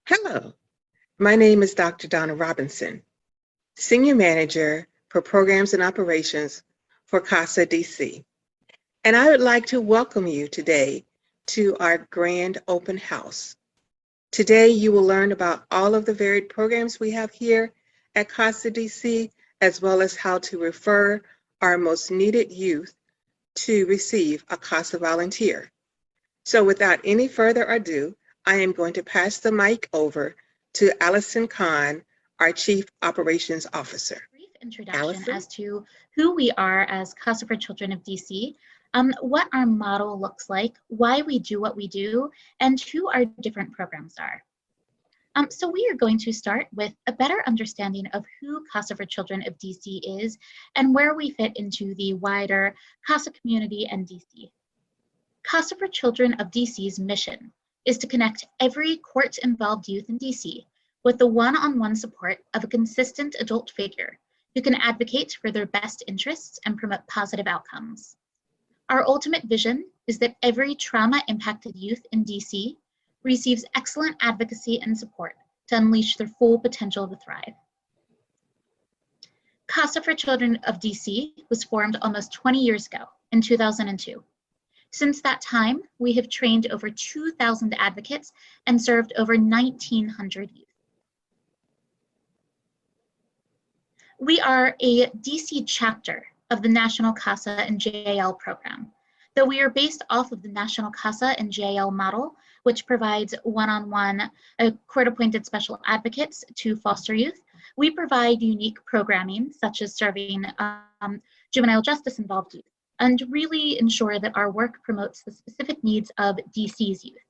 Hello, my name is Dr. Donna Robinson, Senior Manager for Programs and Operations for CASA DC. And I would like to welcome you today to our grand open house. Today you will learn about all of the varied programs we have here at CASA DC, as well as how to refer our most needed youth to receive a CASA volunteer. So without any further ado, I am going to pass the mic over to Allison Kahn, our Chief Operations Officer. Brief introduction as to who we are as CASA for Children of DC, what our model looks like, why we do what we do, and who our different programs are. So we are going to start with a better understanding of who CASA for Children of DC is and where we fit into the wider CASA community and DC. CASA for Children of DC's mission is to connect every court-involved youth in DC with the one-on-one support of a consistent adult figure who can advocate for their best interests and promote positive outcomes. Our ultimate vision is that every trauma-impacted youth in DC receives excellent advocacy and support to unleash their full potential to thrive. CASA for Children of DC was formed almost 20 years ago in 2002. Since that time, we have trained over 2,000 advocates and served over 1,900 youth. We are a DC chapter of the National CASA and JAL program. Though we are based off of the National CASA and JAL model, which provides one-on-one court-appointed special advocates to foster youth, we provide unique programming such as serving juvenile justice-involved youth, and really ensure that our work promotes the specific needs of DC's youth.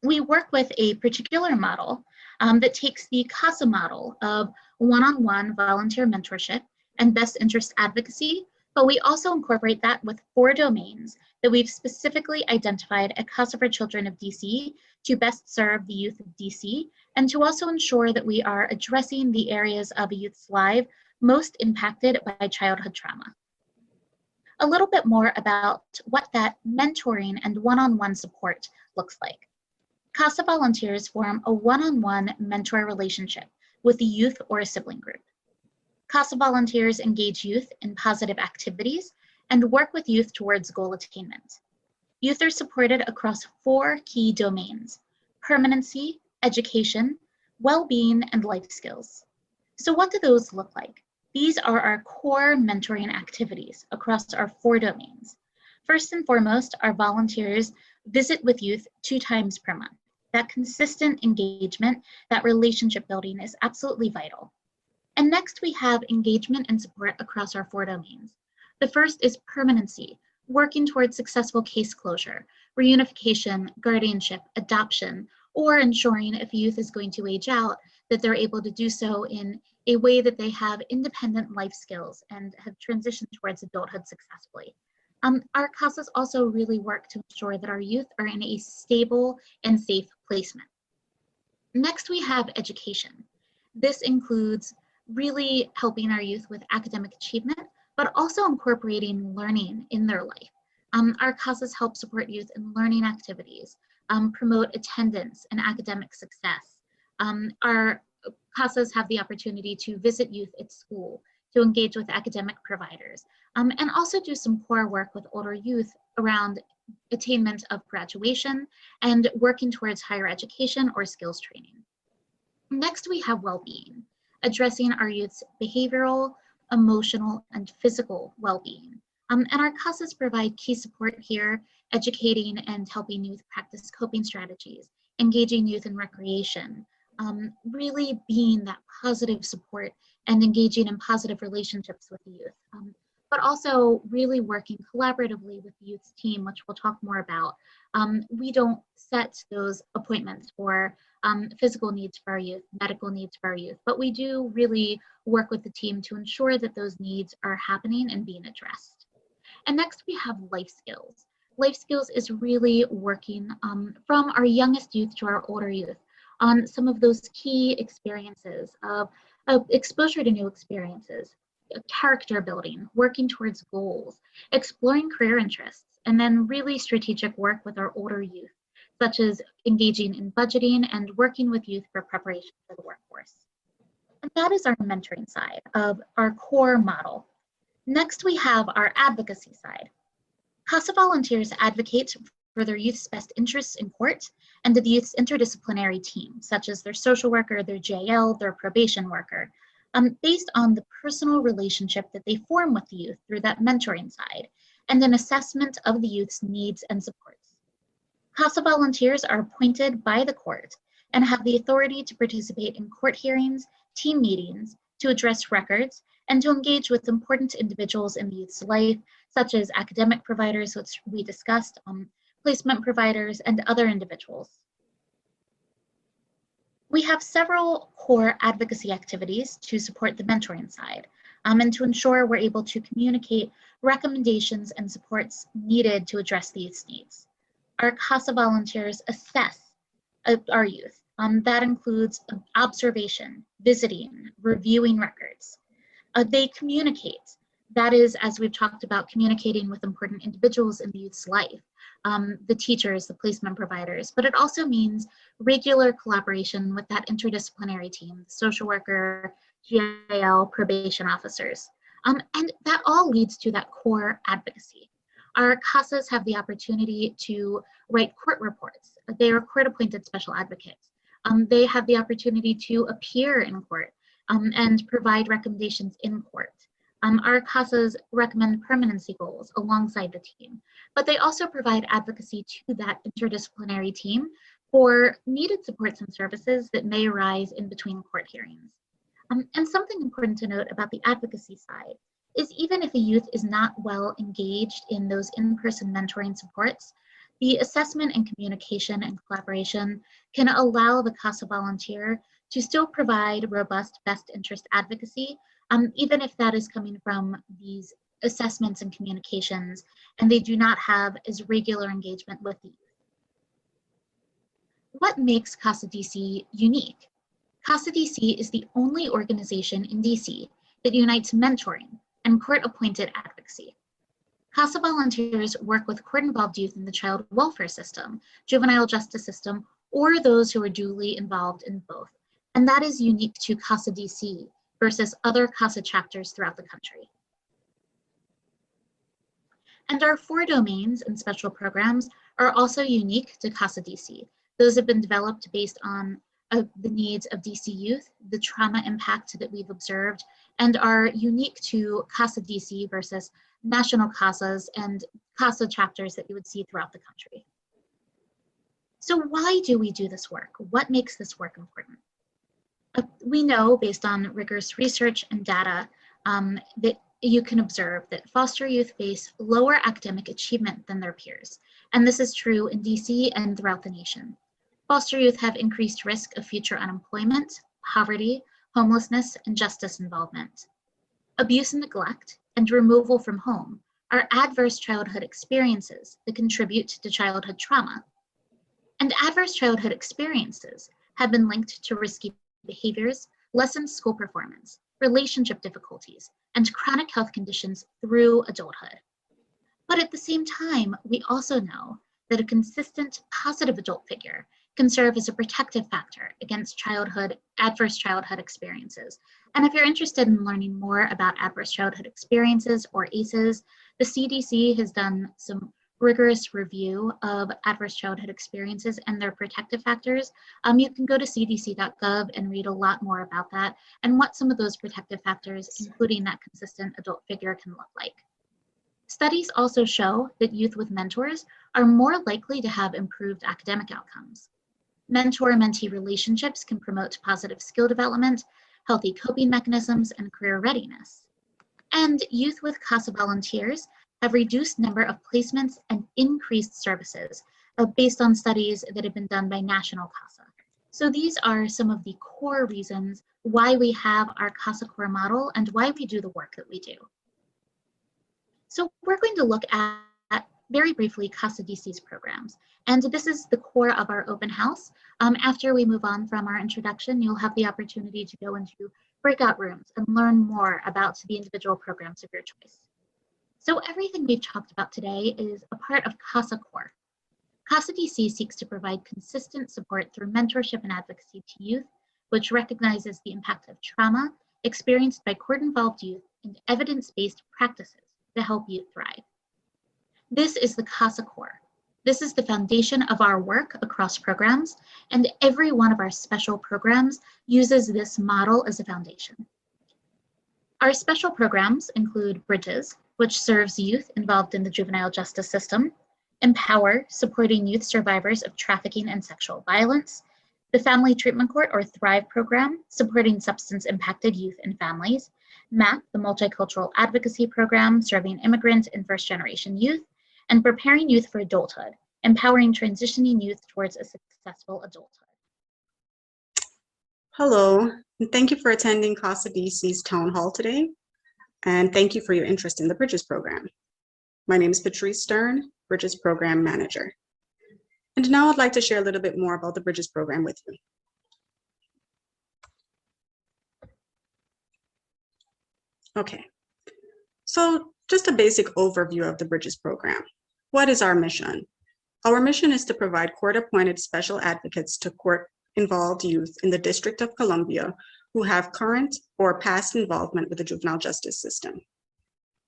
We work with a particular model that takes the CASA model of one-on-one volunteer mentorship and best interest advocacy, but we also incorporate that with 4 domains that we've specifically identified at CASA for Children of DC to best serve the youth of DC, and to also ensure that we are addressing the areas of a youth's life most impacted by childhood trauma. A little bit more about what that mentoring and one-on-one support looks like. CASA volunteers form a one-on-one mentor relationship with a youth or a sibling group. CASA volunteers engage youth in positive activities and work with youth towards goal attainment. Youth are supported across 4 key domains: permanency, education, well-being, and life skills. So what do those look like? These are our core mentoring activities across our 4 domains. First and foremost, our volunteers visit with youth 2 times per month. That consistent engagement, that relationship building is absolutely vital. And next we have engagement and support across our 4 domains. The first is permanency, working towards successful case closure, reunification, guardianship, adoption, or ensuring if youth is going to age out, that they're able to do so in a way that they have independent life skills and have transitioned towards adulthood successfully. Our CASAs also really work to ensure that our youth are in a stable and safe placement. Next, we have education. This includes really helping our youth with academic achievement, but also incorporating learning in their life. Our CASAs help support youth in learning activities, promote attendance and academic success. Our CASAs have the opportunity to visit youth at school, to engage with academic providers, and also do some core work with older youth around attainment of graduation and working towards higher education or skills training. Next, we have well-being, addressing our youth's behavioral, emotional, and physical well-being. And our CASAs provide key support here, educating and helping youth practice coping strategies, engaging youth in recreation, really being that positive support and engaging in positive relationships with the youth, but also really working collaboratively with the youth's team, which we'll talk more about. We don't set those appointments for physical needs for our youth, medical needs for our youth, but we do really work with the team to ensure that those needs are happening and being addressed. And next we have life skills. Life skills is really working from our youngest youth to our older youth on some of those key experiences of exposure to new experiences, character building, working towards goals, exploring career interests, and then really strategic work with our older youth such as engaging in budgeting and working with youth for preparation for the workforce. And that is our mentoring side of our core model. Next, we have our advocacy side. CASA volunteers advocate for their youth's best interests in court and the youth's interdisciplinary team, such as their social worker, their JL, their probation worker, based on the personal relationship that they form with the youth through that mentoring side and an assessment of the youth's needs and supports. CASA volunteers are appointed by the court and have the authority to participate in court hearings, team meetings, to address records, and to engage with important individuals in the youth's life, such as academic providers, which we discussed, placement providers, and other individuals. We have several core advocacy activities to support the mentoring side and to ensure we're able to communicate recommendations and supports needed to address the youth's needs. Our CASA volunteers assess our youth. That includes observation, visiting, reviewing records. They communicate. That is, as we've talked about, communicating with important individuals in the youth's life, the teachers, the placement providers, but it also means regular collaboration with that interdisciplinary team, the social worker, GIL, probation officers. And that all leads to that core advocacy. Our CASAs have the opportunity to write court reports. They are court-appointed special advocates. They have the opportunity to appear in court and provide recommendations in court. Our CASAs recommend permanency goals alongside the team, but they also provide advocacy to that interdisciplinary team for needed supports and services that may arise in between court hearings. And something important to note about the advocacy side is even if a youth is not well engaged in those in-person mentoring supports, the assessment and communication and collaboration can allow the CASA volunteer to still provide robust best interest advocacy, even if that is coming from these assessments and communications, and they do not have as regular engagement with the youth. What makes CASA DC unique? CASA DC is the only organization in DC that unites mentoring and court-appointed advocacy. CASA volunteers work with court-involved youth in the child welfare system, juvenile justice system, or those who are duly involved in both. And that is unique to CASA DC versus other CASA chapters throughout the country. And our 4 domains and special programs are also unique to CASA DC. Those have been developed based on the needs of DC youth, the trauma impact that we've observed, and are unique to CASA DC versus national CASAs and CASA chapters that you would see throughout the country. So why do we do this work? What makes this work important? We know, based on rigorous research and data, that you can observe that foster youth face lower academic achievement than their peers. And this is true in DC and throughout the nation. Foster youth have increased risk of future unemployment, poverty, homelessness, and justice involvement. Abuse and neglect and removal from home are adverse childhood experiences that contribute to childhood trauma. And adverse childhood experiences have been linked to risky behaviors, lessened school performance, relationship difficulties, and chronic health conditions through adulthood. But at the same time, we also know that a consistent positive adult figure can serve as a protective factor against adverse childhood experiences. And if you're interested in learning more about adverse childhood experiences, or ACEs, the CDC has done some rigorous review of adverse childhood experiences and their protective factors. You can go to cdc.gov and read a lot more about that and what some of those protective factors, including that consistent adult figure, can look like. Studies also show that youth with mentors are more likely to have improved academic outcomes. Mentor-mentee relationships can promote positive skill development, healthy coping mechanisms, and career readiness. And youth with CASA volunteers have reduced number of placements and increased services based on studies that have been done by National CASA. So these are some of the core reasons why we have our CASA Core model and why we do the work that we do. So we're going to look at very briefly CASA DC's programs. And this is the core of our open house. After we move on from our introduction, you'll have the opportunity to go into breakout rooms and learn more about the individual programs of your choice. So everything we've talked about today is a part of CASA Core. CASA DC seeks to provide consistent support through mentorship and advocacy to youth, which recognizes the impact of trauma experienced by court-involved youth and evidence-based practices to help youth thrive. This is the CASA Core. This is the foundation of our work across programs, and every one of our special programs uses this model as a foundation. Our special programs include Bridges, which serves youth involved in the juvenile justice system, Empower, supporting youth survivors of trafficking and sexual violence, the Family Treatment Court or Thrive program, supporting substance-impacted youth and families, MAP, the Multicultural Advocacy Program, serving immigrant and first-generation youth, and Preparing Youth for Adulthood, empowering transitioning youth towards a successful adulthood. Hello, and thank you for attending CASA DC's Town Hall today, and thank you for your interest in the Bridges program. My name is Patrice Stern, Bridges Program Manager. And now I'd like to share a little bit more about the Bridges program with you. Okay, so just a basic overview of the Bridges program. What is our mission? Our mission is to provide court-appointed special advocates to court-involved youth in the District of Columbia who have current or past involvement with the juvenile justice system.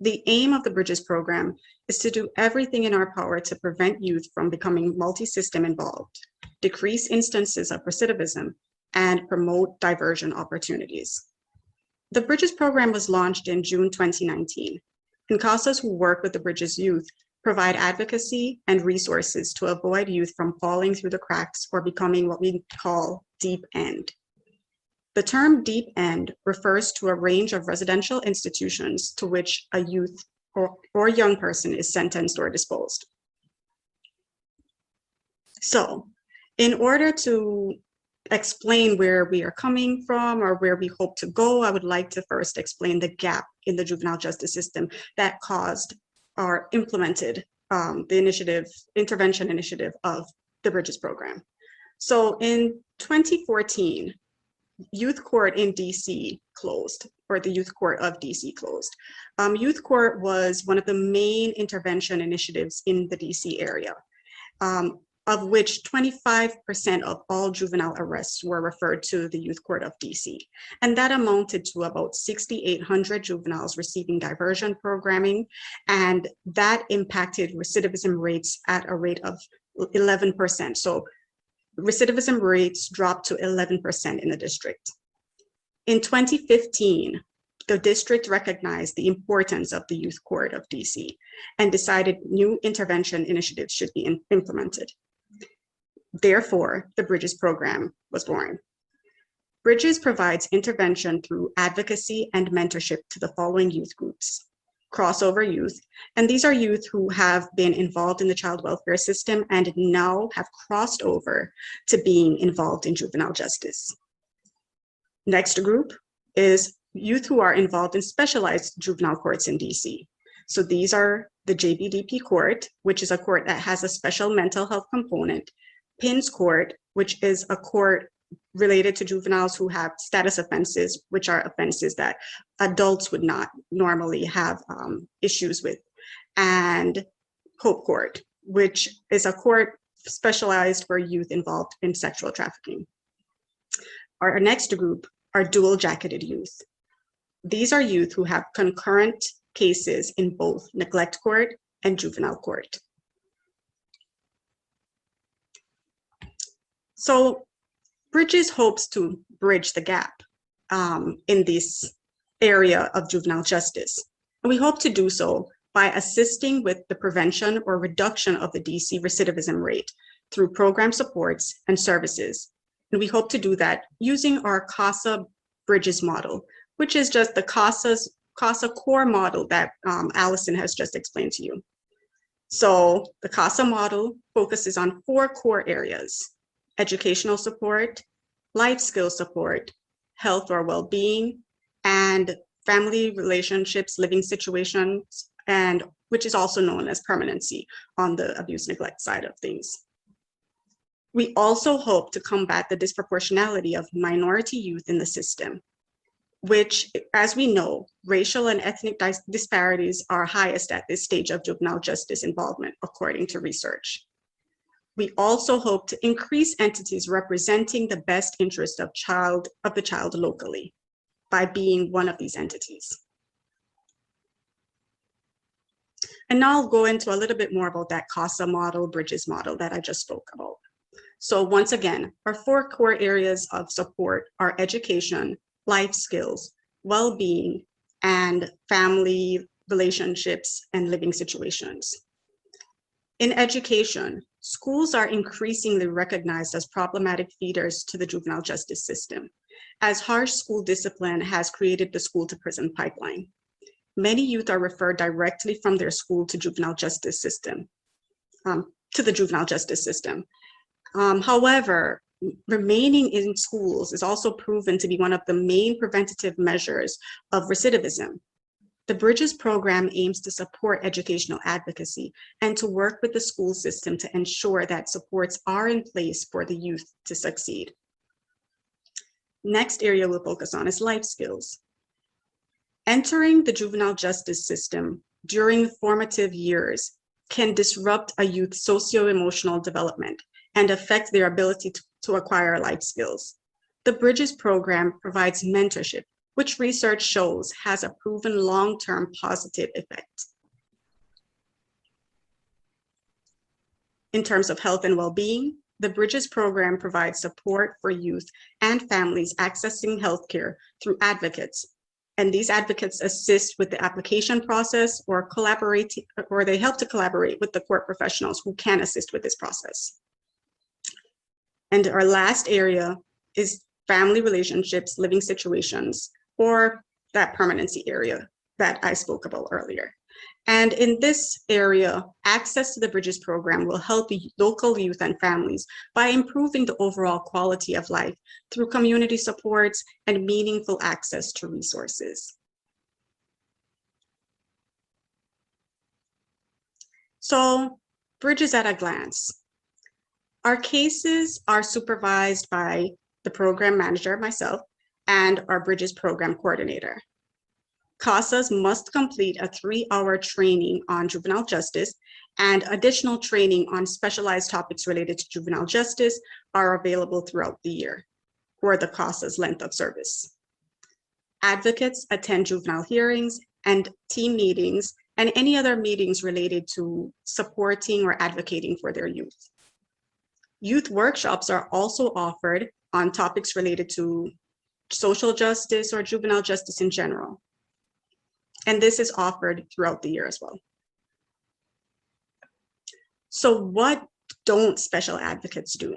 The aim of the Bridges program is to do everything in our power to prevent youth from becoming multi-system involved, decrease instances of recidivism, and promote diversion opportunities. The Bridges program was launched in June 2019, and CASAs who work with the Bridges youth provide advocacy and resources to avoid youth from falling through the cracks or becoming what we call deep end. The term deep end refers to a range of residential institutions to which a youth or young person is sentenced or disposed. So, in order to explain where we are coming from or where we hope to go, I would like to first explain the gap in the juvenile justice system that caused or implemented the intervention initiative of the Bridges program. So in 2014, Youth Court in DC closed, or the Youth Court of DC closed. Youth Court was one of the main intervention initiatives in the DC area, of which 25% of all juvenile arrests were referred to the Youth Court of DC. And that amounted to about 6,800 juveniles receiving diversion programming, and that impacted recidivism rates at a rate of 11%. So recidivism rates dropped to 11% in the district. In 2015, the district recognized the importance of the Youth Court of DC and decided new intervention initiatives should be implemented. Therefore, the Bridges program was born. Bridges provides intervention through advocacy and mentorship to the following youth groups: crossover youth, and these are youth who have been involved in the child welfare system and now have crossed over to being involved in juvenile justice. Next group is youth who are involved in specialized juvenile courts in DC. So these are the JBDP court, which is a court that has a special mental health component, PINS court, which is a court related to juveniles who have status offenses, which are offenses that adults would not normally have issues with, and Hope Court, which is a court specialized for youth involved in sexual trafficking. Our next group are dual jacketed youth. These are youth who have concurrent cases in both neglect court and juvenile court. So Bridges hopes to bridge the gap in this area of juvenile justice. And we hope to do so by assisting with the prevention or reduction of the DC recidivism rate through program supports and services. And we hope to do that using our CASA Bridges model, which is just the CASA Core model that Allison has just explained to you. So the CASA model focuses on 4 core areas: educational support, life skill support, health or well-being, and family relationships, living situations, and which is also known as permanency on the abuse neglect side of things. We also hope to combat the disproportionality of minority youth in the system, which, as we know, racial and ethnic disparities are highest at this stage of juvenile justice involvement, according to research. We also hope to increase entities representing the best interest of the child locally by being one of these entities. And now I'll go into a little bit more about that CASA model, bridges model that I just spoke about. So once again, our 4 core areas of support are education, life skills, well-being, and family relationships and living situations. In education, schools are increasingly recognized as problematic feeders to the juvenile justice system, as harsh school discipline has created the school to prison pipeline. Many youth are referred directly from their school to juvenile justice system, to the juvenile justice system. However, remaining in schools is also proven to be one of the main preventative measures of recidivism. The Bridges program aims to support educational advocacy and to work with the school system to ensure that supports are in place for the youth to succeed. Next area we'll focus on is life skills. Entering the juvenile justice system during formative years can disrupt a youth's socio-emotional development and affect their ability to acquire life skills. The Bridges program provides mentorship, which research shows has a proven long-term positive effect. In terms of health and well-being, the Bridges program provides support for youth and families accessing healthcare through advocates. And these advocates assist with the application process or they help to collaborate with the court professionals who can assist with this process. And our last area is family relationships, living situations, or that permanency area that I spoke about earlier. And in this area, access to the Bridges program will help the local youth and families by improving the overall quality of life through community supports and meaningful access to resources. So, Bridges at a glance. Our cases are supervised by the program manager, myself, and our Bridges program coordinator. CASAs must complete a 3-hour training on juvenile justice, and additional training on specialized topics related to juvenile justice are available throughout the year for the CASA's length of service. Advocates attend juvenile hearings and team meetings and any other meetings related to supporting or advocating for their youth. Youth workshops are also offered on topics related to social justice or juvenile justice in general. And this is offered throughout the year as well. So what don't special advocates do?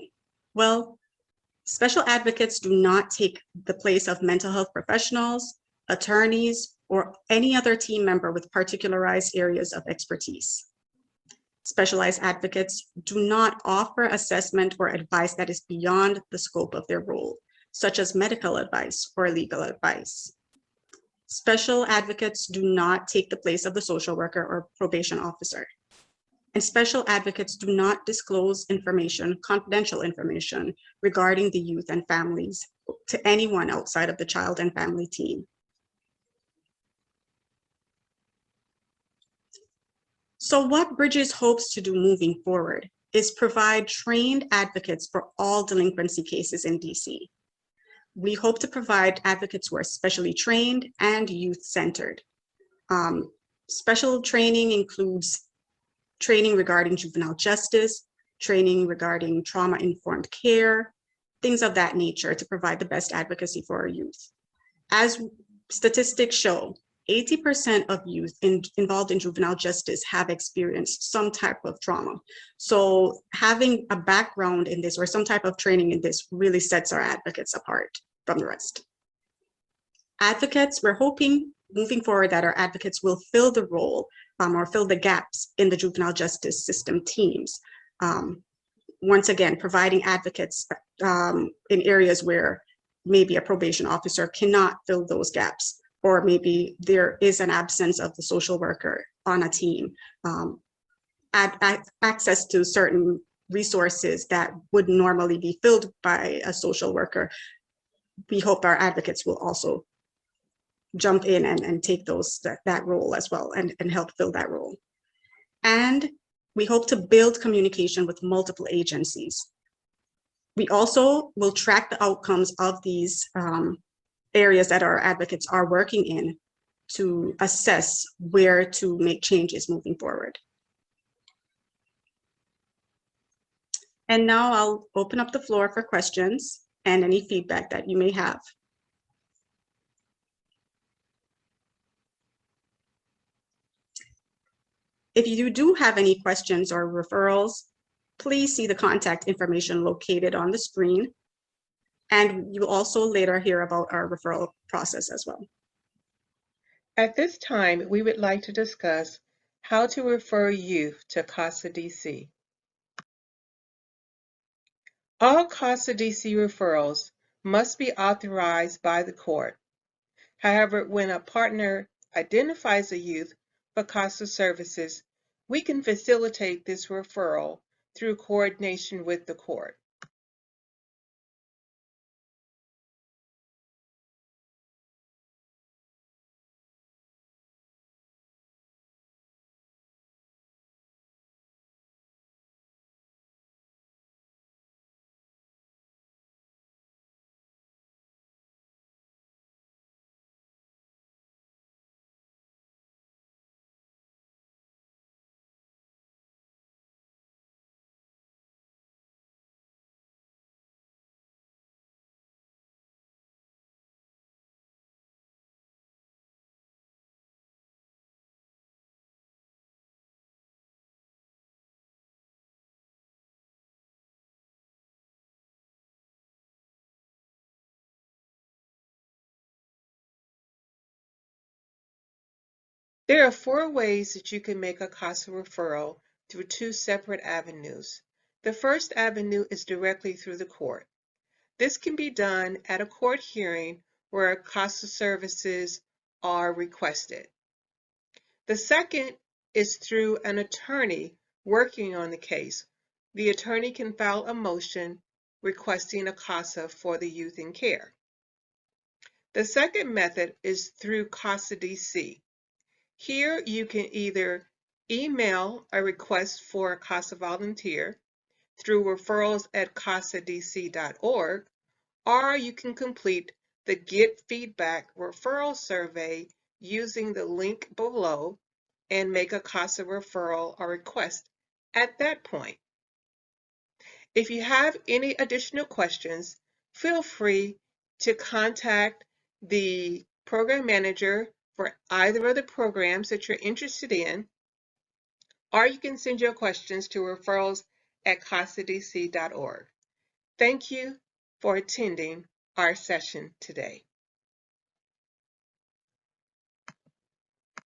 Well, special advocates do not take the place of mental health professionals, attorneys, or any other team member with particularized areas of expertise. Specialized advocates do not offer assessment or advice that is beyond the scope of their role, such as medical advice or legal advice. Special advocates do not take the place of the social worker or probation officer. And special advocates do not disclose information, confidential information, regarding the youth and families to anyone outside of the child and family team. So what Bridges hopes to do moving forward is provide trained advocates for all delinquency cases in DC. We hope to provide advocates who are specially trained and youth-centered. Special training includes training regarding juvenile justice, training regarding trauma-informed care, things of that nature to provide the best advocacy for our youth. As statistics show, 80% of youth involved in juvenile justice have experienced some type of trauma. So having a background in this or some type of training in this really sets our advocates apart from the rest. Advocates, we're hoping moving forward that our advocates will fill the role or fill the gaps in the juvenile justice system teams. Once again, providing advocates in areas where maybe a probation officer cannot fill those gaps, or maybe there is an absence of the social worker on a team, access to certain resources that would normally be filled by a social worker. We hope our advocates will also jump in and take that role as well and help fill that role. And We hope to build communication with multiple agencies. We also will track the outcomes of these areas that our advocates are working in to assess where to make changes moving forward. And now I'll open up the floor for questions and any feedback that you may have. If you do have any questions or referrals, please see the contact information located on the screen. And you'll also later hear about our referral process as well. At this time, we would like to discuss how to refer youth to CASA DC. All CASA DC referrals must be authorized by the court. However, when a partner identifies a youth for CASA services, we can facilitate this referral through coordination with the court. There are 4 ways that you can make a CASA referral through 2 separate avenues. The first avenue is directly through the court. This can be done at a court hearing where CASA services are requested. The second is through an attorney working on the case. The attorney can file a motion requesting a CASA for the youth in care. The second method is through CASA DC. Here you can either email a request for a CASA volunteer through referrals@casadc.org, or you can complete the Get Feedback referral survey using the link below and make a CASA referral or request at that point. If you have any additional questions, feel free to contact the program manager for either of the programs that you're interested in, or you can send your questions to referrals@casadc.org. Thank you for attending our session today.